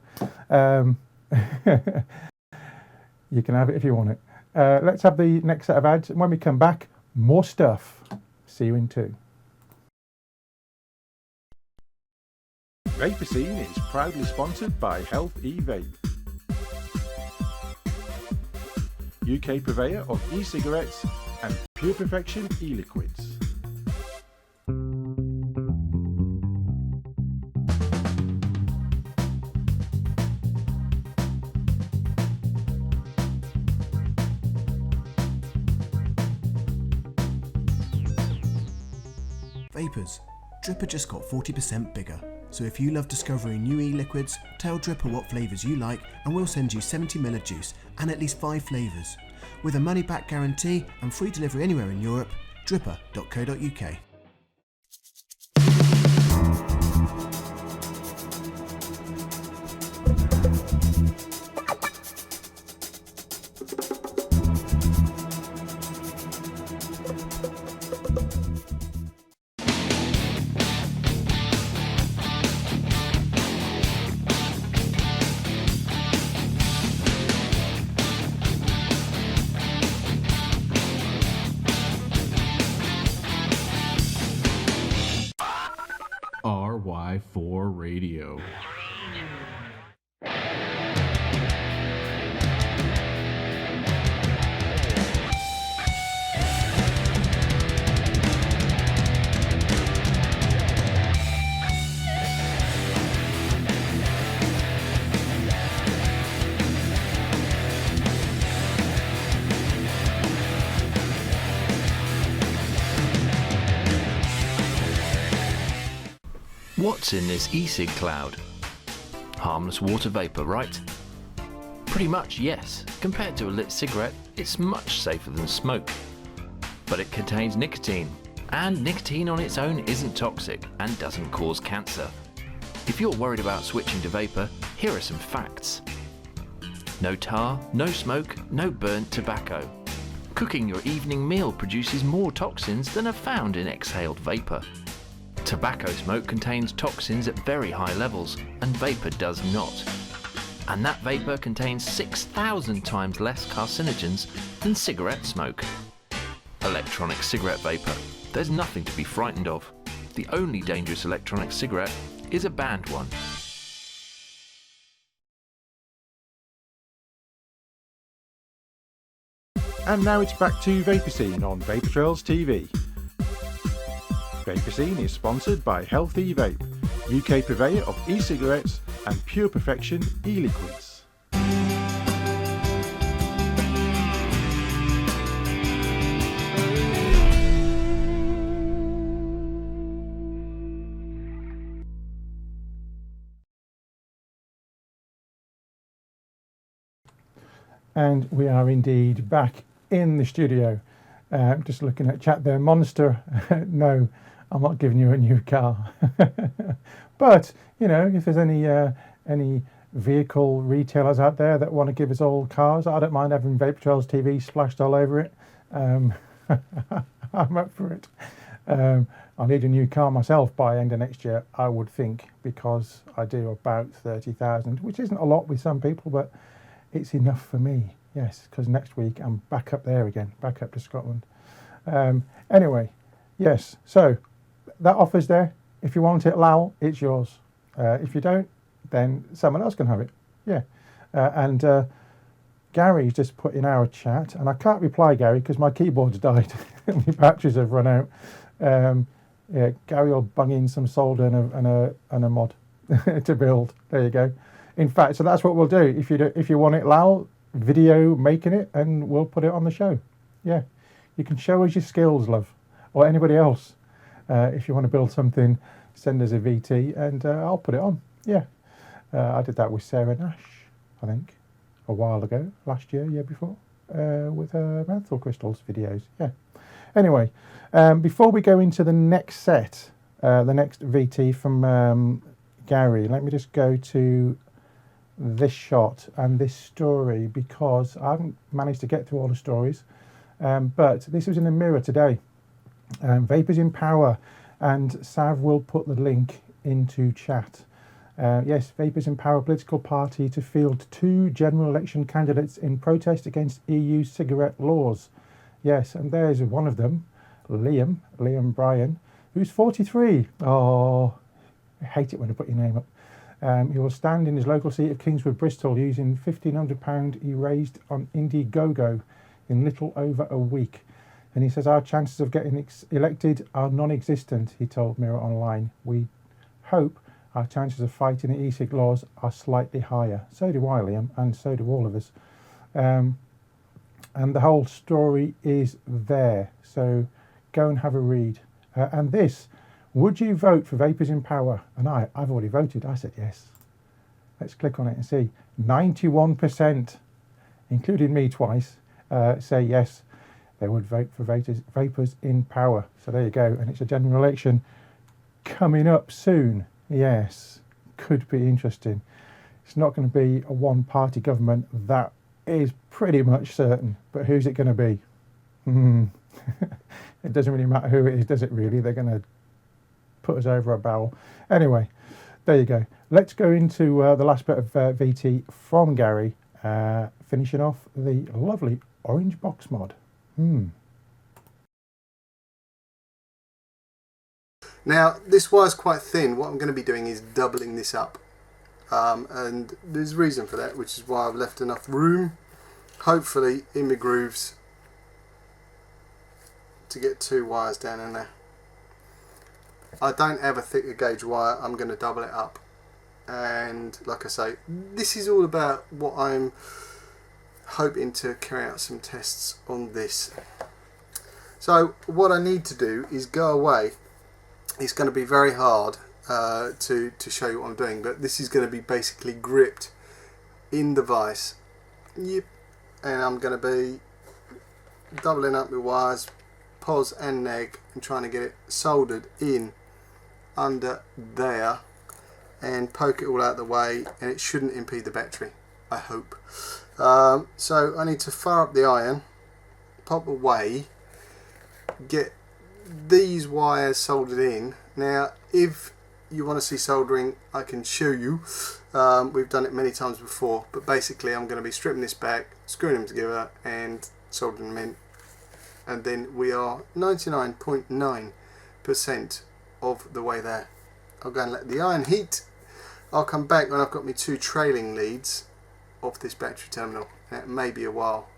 You can have it if you want it. Let's have the next set of ads, and when we come back, more stuff. See you in 2. Vaper Scene is proudly sponsored by Health E-Vape, UK purveyor of e-cigarettes and Pure Perfection e-liquids. Vapers, Dripper just got 40% bigger. So if you love discovering new e-liquids, tell Dripper what flavours you like and we'll send you 70ml of juice and at least 5 flavours. With a money back guarantee and free delivery anywhere in Europe, dripper.co.uk. 4 Radio. What's in this e-cig cloud? Harmless water vapour, right? Pretty much, yes. Compared to a lit cigarette, it's much safer than smoke. But it contains nicotine, and nicotine on its own isn't toxic and doesn't cause cancer. If you're worried about switching to vapour, here are some facts. No tar, no smoke, no burnt tobacco. Cooking your evening meal produces more toxins than are found in exhaled vapour. Tobacco smoke contains toxins at very high levels, and vapour does not. And that vapour contains 6,000 times less carcinogens than cigarette smoke. Electronic cigarette vapour. There's nothing to be frightened of. The only dangerous electronic cigarette is a banned one. And now it's back to Vaper Scene on Vapor Trails TV. Vaper Scene is sponsored by Healthy Vape, UK purveyor of e-cigarettes and Pure Perfection e-liquids. And we are indeed back in the studio. Just looking at chat there. Monster, no, I'm not giving you a new car. But, you know, if there's any vehicle retailers out there that want to give us all cars, I don't mind having Vapor Trails TV splashed all over it. I'm up for it. I need a new car myself by end of next year, I would think, because I do about 30,000, which isn't a lot with some people, but it's enough for me. Yes, because next week I'm back up there again, back up to Scotland. Anyway, yes, so that offer's there. If you want it, Lal, it's yours. If you don't, then someone else can have it. Yeah. And Gary's just put in our chat, and I can't reply, Gary, because my keyboard's died. My batteries have run out. Yeah, Gary will bung in some solder and a mod to build. There you go. In fact, so that's what we'll do. If you want it, Lal, video making it, and we'll put it on the show. Yeah, you can show us your skills, love, or anybody else. If you want to build something, send us a VT, and I'll put it on. Yeah, I did that with Sarah Nash, I think, a while ago, last year, year before, with her menthol crystals videos. Yeah. Anyway, before we go into the next set, the next VT from Gary, let me just go to this shot and this story, because I haven't managed to get through all the stories, but this was in the Mirror today. Vapers in Power, and Sav will put the link into chat. Yes, Vapers in Power political party to field 2 general election candidates in protest against EU cigarette laws. Yes, and there's one of them, Liam Bryan, who's 43. Oh, I hate it when I put your name up. He will stand in his local seat of Kingswood, Bristol, using £1,500 he raised on Indiegogo in little over a week. And he says, our chances of getting elected are non-existent, he told Mirror Online. We hope our chances of fighting the e-cig laws are slightly higher. So do I, Liam, and so do all of us. And the whole story is there. So go and have a read. And this, would you vote for Vapers in Power? And I've already voted. I said yes. Let's click on it and see. 91%, including me twice, say yes, they would vote for Vapers in Power. So there you go. And it's a general election coming up soon. Yes, could be interesting. It's not going to be a one-party government. That is pretty much certain. But who's it going to be? It doesn't really matter who it is, does it really? They're going to put us over a barrel. Anyway, there you go. Let's go into the last bit of VT from Gary, finishing off the lovely orange box mod. Now this wire is quite thin. What I'm going to be doing is doubling this up, and there's a reason for that, which is why I've left enough room, hopefully in the grooves, to get 2 wires down in there. I don't have a thicker gauge wire. I'm going to double it up, and like I say, this is all about what I'm hoping to carry out some tests on this. So what I need to do is go away. It's going to be very hard to show you what I'm doing, but this is going to be basically gripped in the vise. Yep. And I'm going to be doubling up the wires, pos and neg, and trying to get it soldered in under there and poke it all out of the way, and it shouldn't impede the battery, I hope. So I need to fire up the iron, pop away, get these wires soldered in. Now if you want to see soldering, I can show you. We've done it many times before, but basically I'm going to be stripping this back, screwing them together and soldering them in, and then we are 99.9% of the way there. I'll go and let the iron heat. I'll come back when I've got my 2 trailing leads off this battery terminal. Now, it may be a while.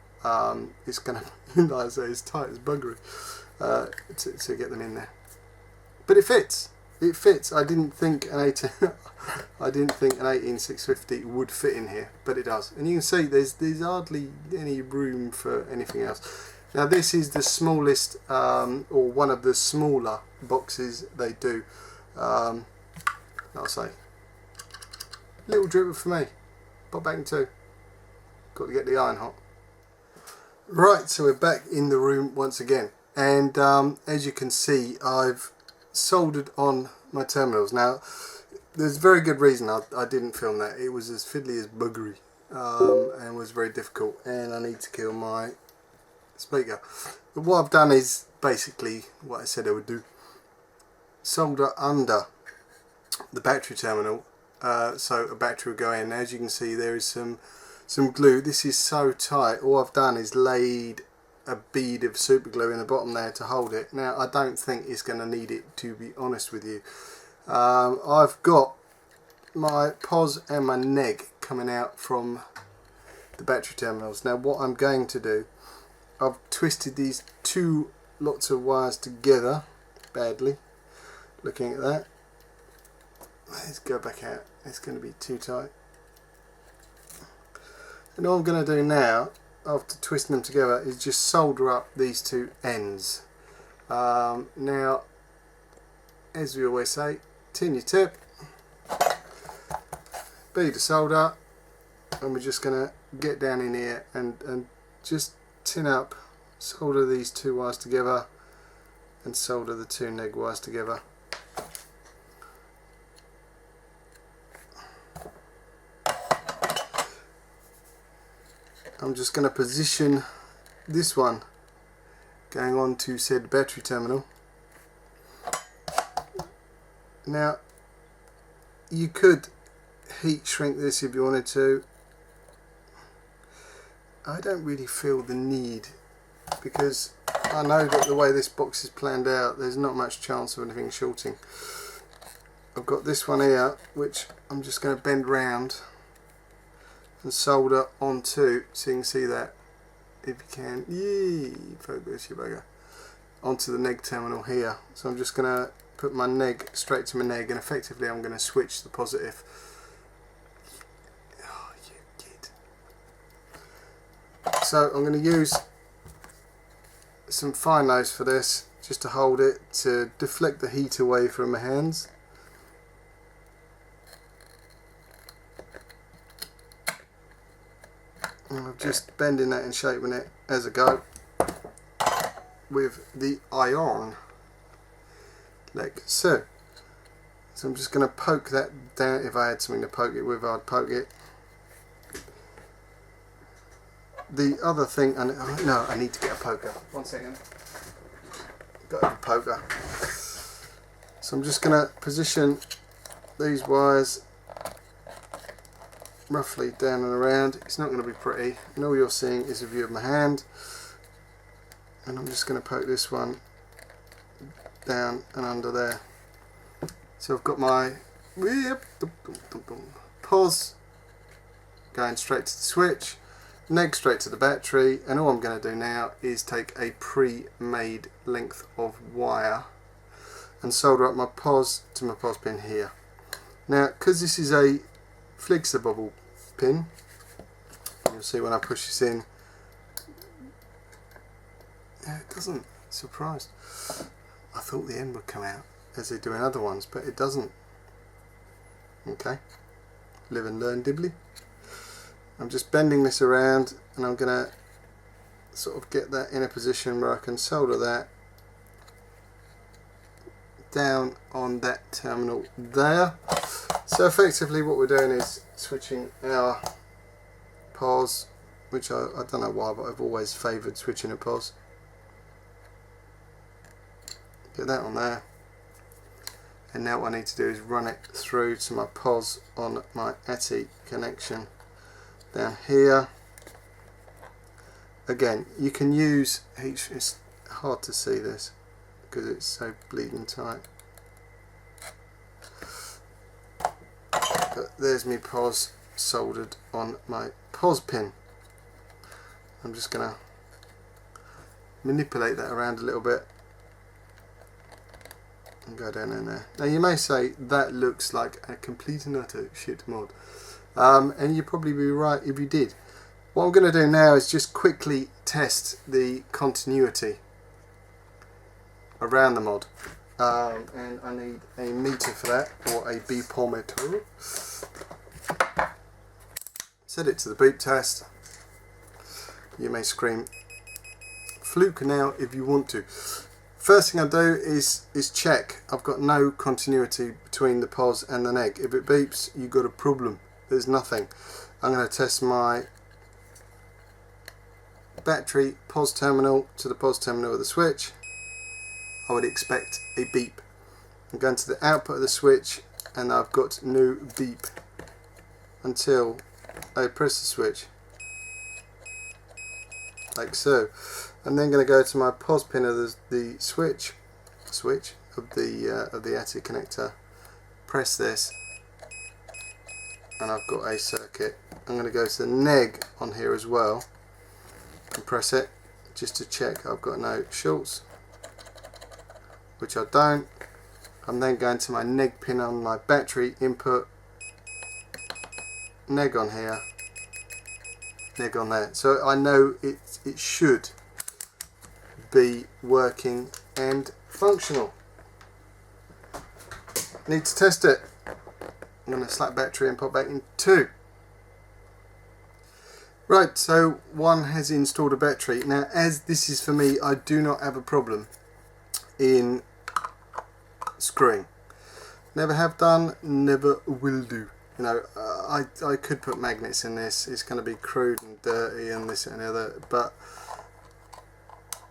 It's going to, like I say, it's tight as buggery to get them in there, but it fits. It fits. I didn't think an 18650 would fit in here, but it does. And you can see there's hardly any room for anything else. Now this is the smallest, or one of the smaller boxes they do. I'll say, little dripper for me. Pop back in 2. Got to get the iron hot. Right, so we're back in the room once again, and as you can see, I've soldered on my terminals. Now there's a very good reason I didn't film that. It was as fiddly as buggery, and was very difficult, and I need to kill my speaker. But what I've done is basically what I said I would do: solder under the battery terminal, so a battery will go in. As you can see, there is some glue. This is so tight. All I've done is laid a bead of super glue in the bottom there to hold it. Now I don't think it's going to need it, to be honest with you. I've got my pos and my neg coming out from the battery terminals. Now what I'm going to do, I've twisted these 2 lots of wires together badly. Looking at that, let's go back out. It's going to be too tight. And all I'm going to do now, after twisting them together, is just solder up these 2 ends. Now, as we always say, tin your tip, bead of solder, and we're just going to get down in here and just tin up, solder these 2 wires together, and solder the 2 neg wires together. I'm just going to position this one going on to said battery terminal. Now you could heat shrink this if you wanted to. I don't really feel the need, because I know that the way this box is planned out, there's not much chance of anything shorting. I've got this one here, which I'm just going to bend round and solder onto, so you can see that, if you can, yee, focus you bugger, onto the neg terminal here. So I'm just going to put my neg straight to my neg, and effectively I'm going to switch the positive. Oh, you kid. So I'm going to use some fine nose for this, just to hold it, to deflect the heat away from my hands. And I'm just bending that and shaping it as I go with the iron, like so. So I'm just going to poke that down. If I had something to poke it with, I'd poke it. The other thing, no, I need to get a poker. 1 second. Got a poker. So I'm just going to position these wires roughly down and around. It's not going to be pretty, and all you're seeing is a view of my hand, and I'm just going to poke this one down and under there. So I've got my pos going straight to the switch, neg straight to the battery, and all I'm going to do now is take a pre-made length of wire and solder up my pos to my pos pin here. Now, because this is a flexible pin, you'll see when I push this in, yeah, it doesn't. Surprised. I thought the end would come out as they do in other ones, but it doesn't. Okay, live and learn, Dibbly. I'm just bending this around, and I'm going to sort of get that in a position where I can solder that down on that terminal there. So effectively what we're doing is switching our pos, which I don't know why, but I've always favoured switching a pos. Get that on there, and now what I need to do is run it through to my pos on my ATI connection down here. Again, you can use it's hard to see this because it's so bleeding tight, but there's my pos soldered on my pos pin. I'm just going to manipulate that around a little bit and go down in there. Now you may say that looks like a complete and utter shit mod, and you'd probably be right if you did. What I'm going to do now is just quickly test the continuity around the mod, and I need a meter for that, or a beepometer. Set it to the beep test. You may scream fluke now if you want to. First thing I do is check I've got no continuity between the pos and the neg. If it beeps, you've got a problem. There's nothing. I'm going to test my battery pos terminal to the pos terminal of the switch. I would expect a beep. I'm going to the output of the switch, and I've got no beep until I press the switch, like so. I'm then going to go to my pos pin of the switch of the ATI connector, press this, and I've got a circuit. I'm going to go to the neg on here as well and press it just to check I've got no shorts, which I don't. I'm then going to my neg pin on my battery input, neg on here, neg on there. So I know it should be working and functional. Need to test it. I'm going to slap battery and pop back in 2. Right, so one has installed a battery. Now, as this is for me, I do not have a problem in screwing. Never have done, never will do. You know, I could put magnets in this. It's going to be crude and dirty and this and the other, but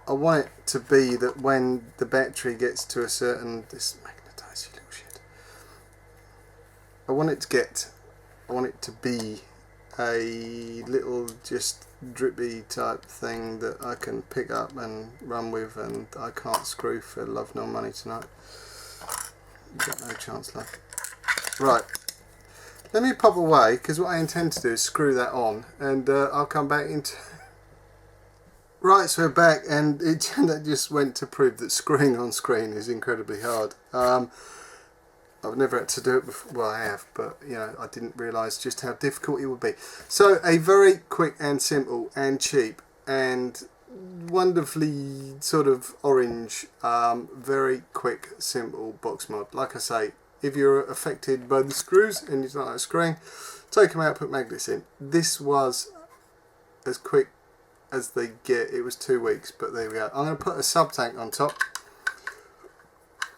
I want it to be that when the battery gets to a certain, this magnetized, you little shit. I want it to be a little just drippy type thing that I can pick up and run with, and I can't screw for love nor money tonight. You've got no chance, love. Right, let me pop away, because what I intend to do is screw that on, and I'll come back into. Right, so we're back, and that just went to prove that screwing on screen is incredibly hard. I've never had to do it before. Well, I have, but you know, I didn't realise just how difficult it would be. So, a very quick and simple and cheap and wonderfully sort of orange, very quick, simple box mod. Like I say, if you're affected by the screws and you don't like screwing, take them out, put magnets in. This was as quick as they get. It was 2 weeks, but there we go. I'm going to put a sub tank on top.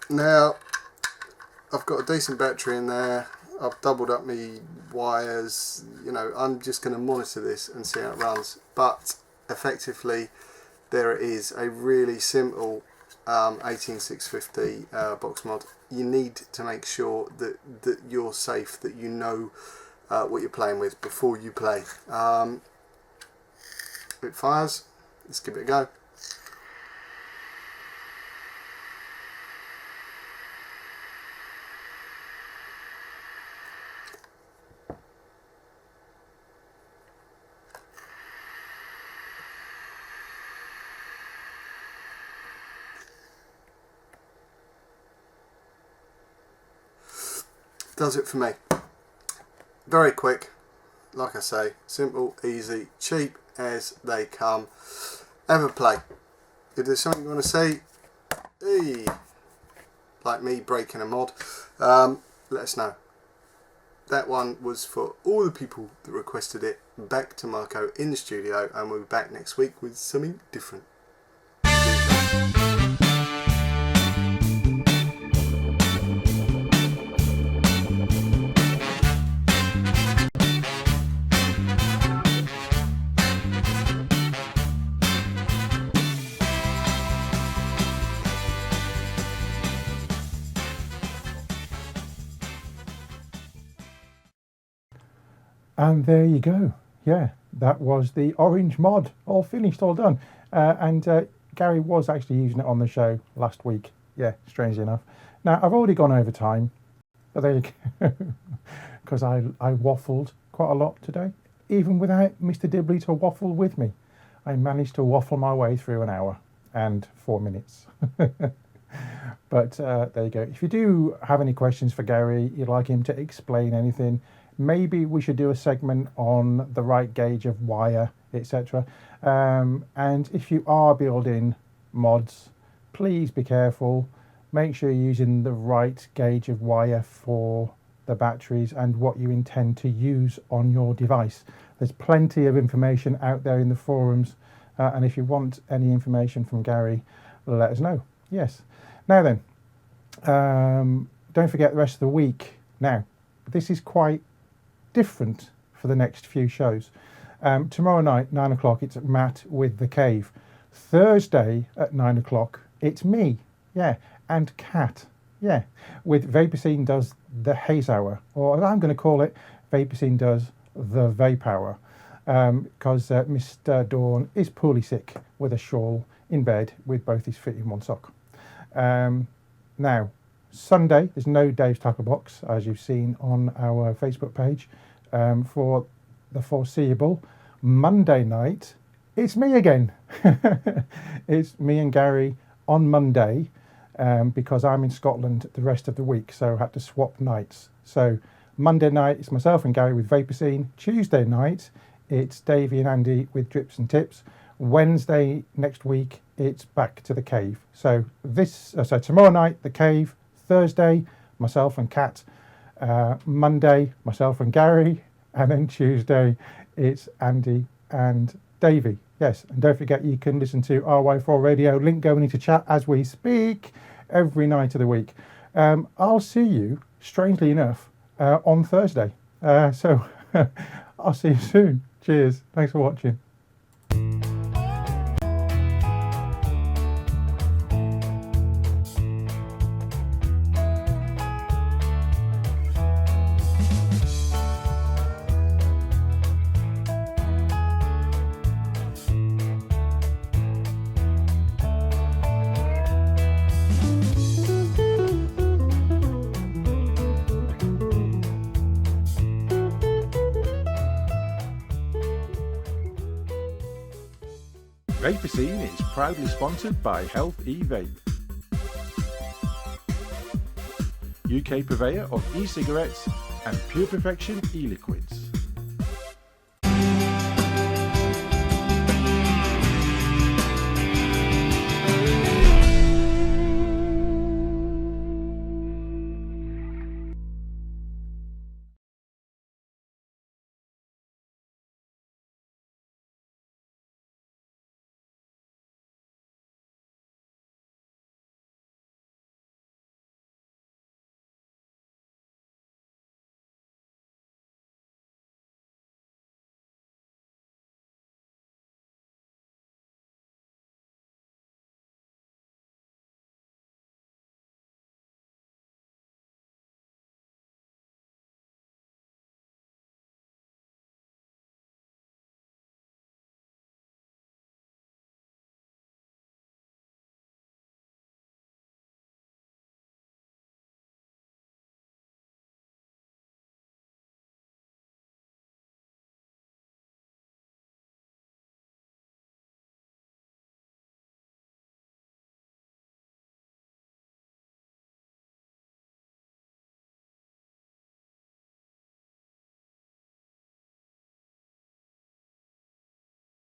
Now, I've got a decent battery in there. I've doubled up my wires. You know, I'm just going to monitor this and see how it runs. But effectively, there it is, a really simple 18650 box mod. You need to make sure that you're safe, that you know what you're playing with before you play. It fires. Let's give it a go. does it for me. Very quick, like I say, simple, easy, cheap as they come. Have a play. If there's something you want to say, hey, like me breaking a mod, let us know. That one was for all the people that requested it. Back to Marco in the studio, and we'll be back next week with something different. And there you go. Yeah, that was the orange mod, all finished, all done. And Gary was actually using it on the show last week. Yeah, strangely enough. Now, I've already gone over time, but there you go. Because I waffled quite a lot today. Even without Mr. Dibley to waffle with me, I managed to waffle my way through an hour and 4 minutes. But there you go. If you do have any questions for Gary, you'd like him to explain anything, maybe we should do a segment on the right gauge of wire, etc. And if you are building mods, please be careful. Make sure you're using the right gauge of wire for the batteries and what you intend to use on your device. There's plenty of information out there in the forums, and if you want any information from Gary, let us know. Yes. Now then, don't forget the rest of the week. Now, this is quite different for the next few shows. Tomorrow night, 9 o'clock, it's Matt with The Cave. Thursday at 9 o'clock, it's me, yeah, and Kat, yeah, with Vaper Scene does the Haze Hour, or as I'm going to call it, Vaper Scene does the Vape Hour, because Mr. Dawn is poorly sick with a shawl in bed with both his feet in one sock. Now, Sunday, there's no Dave's Tackle Box, as you've seen on our Facebook page, for the foreseeable. Monday night, it's me again. It's me and Gary on Monday, because I'm in Scotland the rest of the week, so I had to swap nights. So Monday night, it's myself and Gary with Vaper Scene. Tuesday night, it's Davey and Andy with Drips and Tips. Wednesday next week, it's back to The Cave. So so tomorrow night, The Cave. Thursday, myself and Kat. Monday, myself and Gary. And then Tuesday, it's Andy and Davey. Yes, and don't forget you can listen to RY4 Radio, link going into chat as we speak, every night of the week. I'll see you, strangely enough, on Thursday. So I'll see you soon. Cheers. Thanks for watching. Vaper Scene is proudly sponsored by Health E-Vape, UK purveyor of e-cigarettes and Pure Perfection e-liquids.